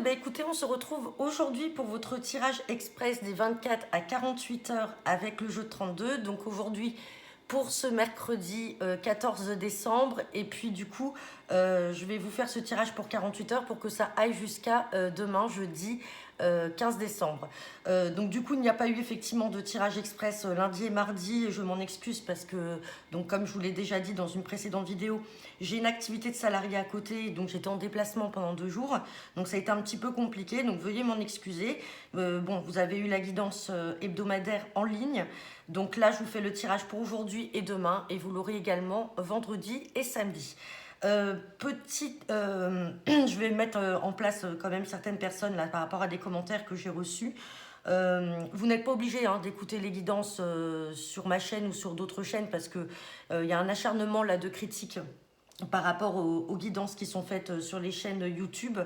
bah écoutez, on se retrouve aujourd'hui pour votre tirage express des 24 à 48 heures avec le jeu de 32. Donc aujourd'hui, pour ce mercredi 14 décembre. Et puis du coup, je vais vous faire ce tirage pour 48 heures pour que ça aille jusqu'à demain, jeudi 15 décembre. Donc du coup, il n'y a pas eu effectivement de tirage express lundi et mardi. Et je m'en excuse parce que, donc comme je vous l'ai déjà dit dans une précédente vidéo, j'ai une activité de salarié à côté. Donc j'étais en déplacement pendant 2 jours. Donc ça a été un petit peu compliqué. Donc veuillez m'en excuser. Bon, vous avez eu la guidance hebdomadaire en ligne. Donc là, je vous fais le tirage pour aujourd'hui et demain. Et vous l'aurez également vendredi et samedi. Je vais mettre en place quand même certaines personnes là, par rapport à des commentaires que j'ai reçus. Vous n'êtes pas obligé d'écouter les guidances sur ma chaîne ou sur d'autres chaînes parce que y a un acharnement là de critiques par rapport aux guidances qui sont faites sur les chaînes YouTube.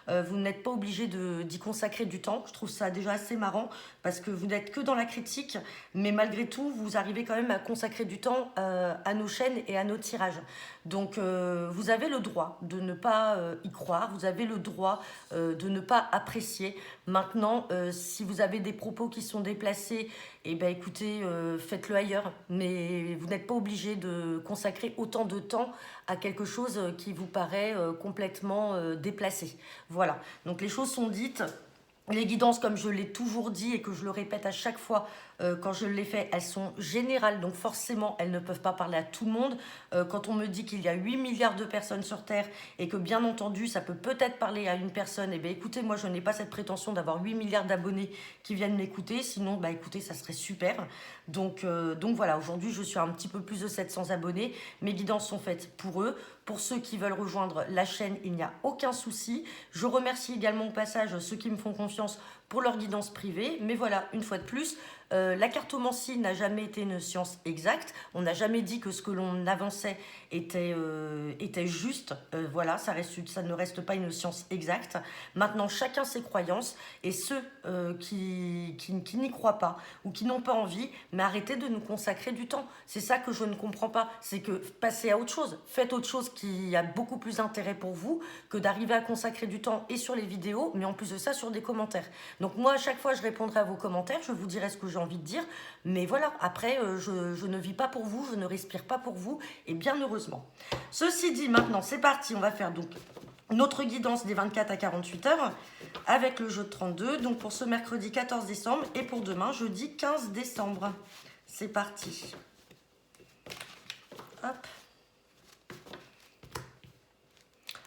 Vous n'êtes pas obligé d'y consacrer du temps. Je trouve ça déjà assez marrant parce que vous n'êtes que dans la critique, mais malgré tout, vous arrivez quand même à consacrer du temps à nos chaînes et à nos tirages. Donc, vous avez le droit de ne pas y croire, vous avez le droit de ne pas apprécier. Maintenant, si vous avez des propos qui sont déplacés, eh ben, écoutez, faites-le ailleurs. Mais vous n'êtes pas obligé de consacrer autant de temps à quelque chose qui vous paraît complètement déplacé. Voilà, donc les choses sont dites. Les guidances, comme je l'ai toujours dit et que je le répète à chaque fois quand je les fais, elles sont générales, donc forcément, elles ne peuvent pas parler à tout le monde. Quand on me dit qu'il y a 8 milliards de personnes sur Terre et que bien entendu, ça peut peut-être parler à une personne, eh bien écoutez, moi je n'ai pas cette prétention d'avoir 8 milliards d'abonnés qui viennent m'écouter, sinon, bah écoutez, ça serait super. Donc voilà, aujourd'hui, je suis à un petit peu plus de 700 abonnés. Mes guidances sont faites pour eux. Pour ceux qui veulent rejoindre la chaîne, il n'y a aucun souci. Je remercie également au passage ceux qui me font confiance pour leur guidance privée. Mais voilà, une fois de plus, la cartomancie n'a jamais été une science exacte. On n'a jamais dit que ce que l'on avançait était juste. Voilà, ça ne reste pas une science exacte. Maintenant, chacun ses croyances. Et ceux qui n'y croient pas ou qui n'ont pas envie, mais arrêtez de nous consacrer du temps. C'est ça que je ne comprends pas. C'est que passez à autre chose. Faites autre chose qui a beaucoup plus d'intérêt pour vous que d'arriver à consacrer du temps et sur les vidéos, mais en plus de ça, sur des commentaires. Donc moi, à chaque fois, je répondrai à vos commentaires. Je vous dirai ce que j'ai envie de dire. Mais voilà, après, je ne vis pas pour vous, je ne respire pas pour vous, et bien heureusement. Ceci dit, maintenant, c'est parti. On va faire donc notre guidance des 24 à 48 heures avec le jeu de 32. Donc pour ce mercredi 14 décembre et pour demain, jeudi 15 décembre. C'est parti. Hop.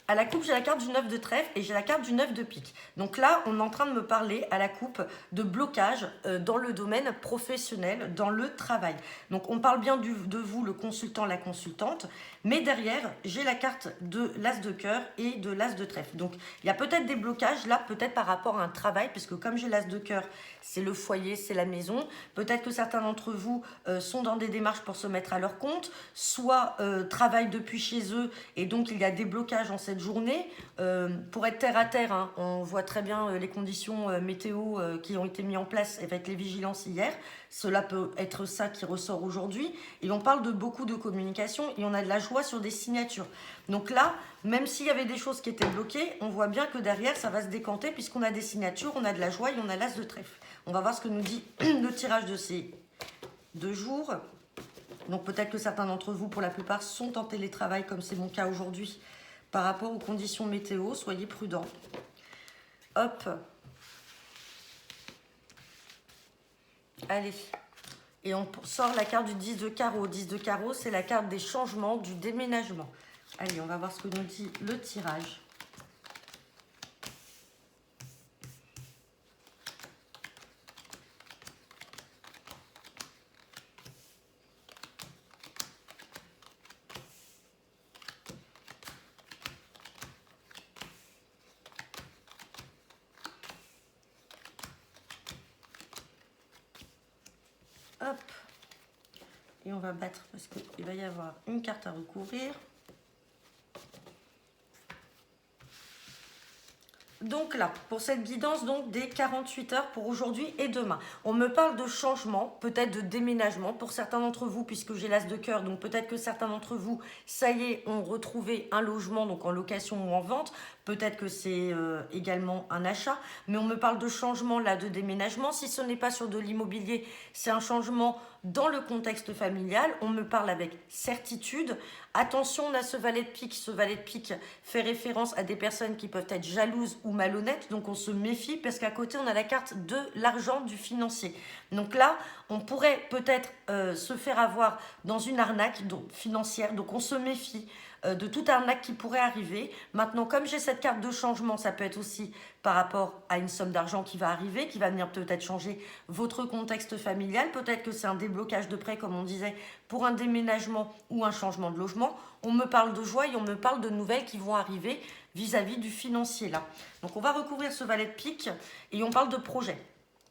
À la coupe, j'ai la carte du 9 de trèfle et j'ai la carte du 9 de pique. Donc là, on est en train de me parler à la coupe de blocage dans le domaine professionnel, dans le travail. Donc on parle bien de vous, le consultant, la consultante, mais derrière, j'ai la carte de l'as de cœur et de l'as de trèfle. Donc il y a peut-être des blocages là, peut-être par rapport à un travail, puisque comme j'ai l'as de cœur, c'est le foyer, c'est la maison. Peut-être que certains d'entre vous sont dans des démarches pour se mettre à leur compte, soit travaillent depuis chez eux et donc il y a des blocages en cette journée. Pour être terre à terre, on voit très bien les conditions météo qui ont été mises en place avec les vigilances hier. Cela peut être ça qui ressort aujourd'hui. Et on parle de beaucoup de communication et on a de la joie sur des signatures. Donc là, même s'il y avait des choses qui étaient bloquées, on voit bien que derrière, ça va se décanter puisqu'on a des signatures, on a de la joie et on a l'as de trèfle. On va voir ce que nous dit le tirage de ces 2 jours. Donc peut-être que certains d'entre vous, pour la plupart, sont en télétravail, comme c'est mon cas aujourd'hui, par rapport aux conditions météo. Soyez prudents. Hop. Allez. Et on sort la carte du 10 de carreau. 10 de carreau, c'est la carte des changements, du déménagement. Allez, on va voir ce que nous dit le tirage. Hop. Et on va battre parce qu'il va y avoir une carte à recouvrir. Donc là, pour cette guidance donc des 48 heures pour aujourd'hui et demain, on me parle de changement, peut-être de déménagement pour certains d'entre vous, puisque j'ai l'as de cœur, donc peut-être que certains d'entre vous, ça y est, ont retrouvé un logement, donc en location ou en vente, peut-être que c'est également un achat, mais on me parle de changement là, de déménagement. Si ce n'est pas sur de l'immobilier, c'est un changement dans le contexte familial, on me parle avec certitude. Attention, on a ce valet de pique. Ce valet de pique fait référence à des personnes qui peuvent être jalouses ou malhonnêtes, donc on se méfie parce qu'à côté, on a la carte de l'argent, du financier. Donc là, on pourrait peut-être se faire avoir dans une arnaque financière, donc on se méfie de toute arnaque qui pourrait arriver. Maintenant, comme j'ai cette carte de changement, ça peut être aussi par rapport à une somme d'argent qui va arriver, qui va venir peut-être changer votre contexte familial. Peut-être que c'est un déblocage de prêt, comme on disait, pour un déménagement ou un changement de logement. On me parle de joie et on me parle de nouvelles qui vont arriver vis-à-vis du financier là. Donc on va recouvrir ce valet de pique et on parle de projet.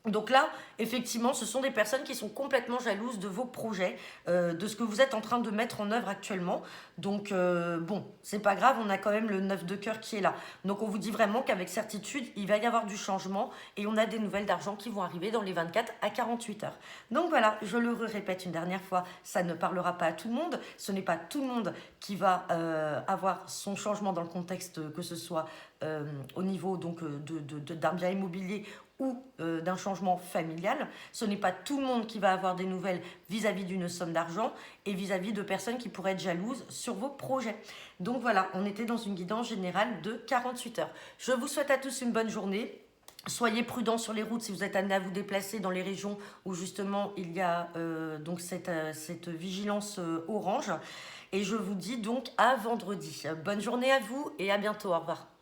Donc là, effectivement, ce sont des personnes qui sont complètement jalouses de vos projets, de ce que vous êtes en train de mettre en œuvre actuellement. Donc, bon, c'est pas grave, on a quand même le 9 de cœur qui est là. Donc, on vous dit vraiment qu'avec certitude, il va y avoir du changement et on a des nouvelles d'argent qui vont arriver dans les 24 à 48 heures. Donc voilà, je le répète une dernière fois, ça ne parlera pas à tout le monde. Ce n'est pas tout le monde qui va avoir son changement dans le contexte, que ce soit au niveau donc d'un bien immobilier ou d'un changement familial. Ce n'est pas tout le monde qui va avoir des nouvelles vis-à-vis d'une somme d'argent et vis-à-vis de personnes qui pourraient être jalouses sur vos projets. Donc voilà, on était dans une guidance générale de 48 heures. Je vous souhaite à tous une bonne journée. Soyez prudents sur les routes si vous êtes amené à vous déplacer dans les régions où justement il y a donc cette vigilance orange. Et je vous dis donc à vendredi. Bonne journée à vous et à bientôt. Au revoir.